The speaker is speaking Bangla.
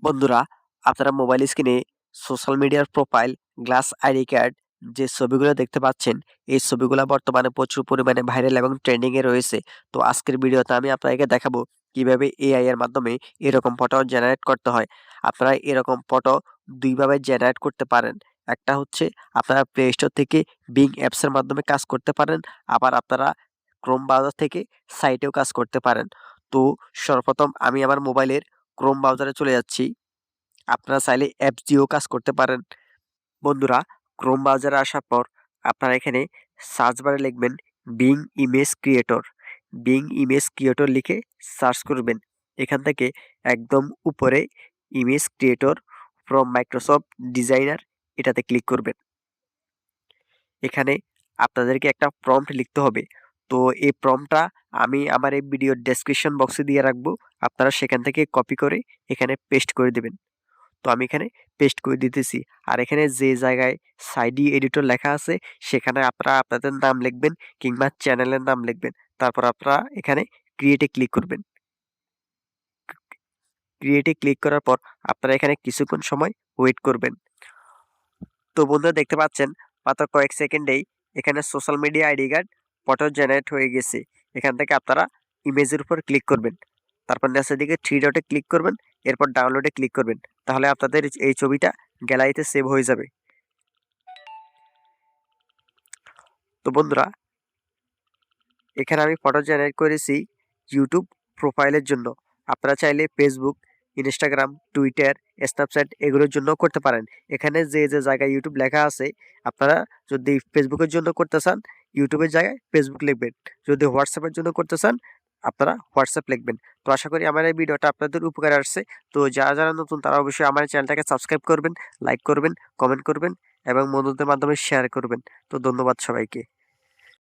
বন্ধুরা, আপনারা মোবাইল স্ক্রিনে সোশ্যাল মিডিয়ার প্রোফাইল, গ্লাস আইডি কার্ড যে ছবিগুলো দেখতে পাচ্ছেন, এই ছবিগুলো বর্তমানে প্রচুর পরিমাণে ভাইরাল এবং ট্রেন্ডিং এ রয়েছে। তো আজকের ভিডিওতে আমি আপনাদেরকে দেখাবো কিভাবে এআই এর মাধ্যমে এরকম ফটো জেনারেট করতে হয়। আপনারা এরকম ফটো ২ ভাবে জেনারেট করতে পারেন। একটা হচ্ছে আপনারা প্লে স্টোর থেকে বিং অ্যাপস এর মাধ্যমে কাজ করতে পারেন। আবার আপনারা ক্রোম ব্রাউজার থেকে সাইটেও কাজ করতে পারেন। তো সর্বপ্রথম আমি আমার মোবাইলের ক্রোম ব্রাউজারে চলে যাচ্ছি। আপনারা চাইলে অ্যাপস দিয়েও কাজ করতে পারেন। বন্ধুরা, ক্রোম ব্রাউজারে আসার পর আপনারা এখানে সার্চ বারে লিখবেন being image creator. Being image creator লিখে সার্চ করবেন। এখান থেকে একদম উপরে image creator from Microsoft designer এটাতে ক্লিক করবেন। এখানে আপনাদেরকে একটা প্রম্পট লিখতে হবে। তো এই প্রম্পটটা আমি আমার এই ভিডিওর ডেসক্রিপশন বক্সে দিয়ে রাখবো। আপনারা সেখান থেকে কপি করে এখানে পেস্ট করে দিবেন। তো আমি এখানে পেস্ট করে দিতেছি। আর এখানে যে জায়গায় সাইডি এডিটর লেখা আছে সেখানে আপনারা আপনাদের নাম লিখবেন কিংবা চ্যানেলের নাম লিখবেন। তারপর আপনারা এখানে ক্রিয়েটে ক্লিক করবেন। ক্রিয়েটে ক্লিক করার পর আপনারা এখানে কিছুক্ষণ সময় ওয়েট করবেন। তো বন্ধুরা, দেখতে পাচ্ছেন মাত্র কয়েক সেকেন্ডেই এখানে social media ID card photo generate হয়ে গেছে। এখান থেকে আপনারা ইমেজের উপর ক্লিক করবেন। তারপর নিচের দিকে 3 ডটে ক্লিক করবেন। এরপর ডাউনলোডে ক্লিক করবেন। তাহলে আপনাদের এই ছবিটা গ্যালারিতে সেভ হয়ে যাবে। তো বন্ধুরা, এখানে আমি ফটো জেনারেট করেছি ইউটিউব প্রোফাইলের জন্য। আপনারা চাইলে ফেসবুক, ইনস্টাগ্রাম, টুইটার, স্ন্যাপচ্যাট এগুলোর জন্য করতে পারেন। এখানে যে জায়গায় ইউটিউব লেখা আছে, আপনারা যদি ফেসবুকের জন্য করতে চান ইউটিউবের জায়গায় ফেসবুক লিখবেন। যদি হোয়াটসঅ্যাপের জন্য করতে চান আপনারা হোয়াটসঅ্যাপ লিখবেন। তো আশা করি আমার এই ভিডিওটা আপনাদের উপকারে আসছে। তো যারা নতুন তারা অবশ্যই আমার চ্যানেলটাকে সাবস্ক্রাইব করবেন, লাইক করবেন, কমেন্ট করবেন এবং বন্ধুদের মাধ্যমে শেয়ার করবেন। তো ধন্যবাদ সবাইকে।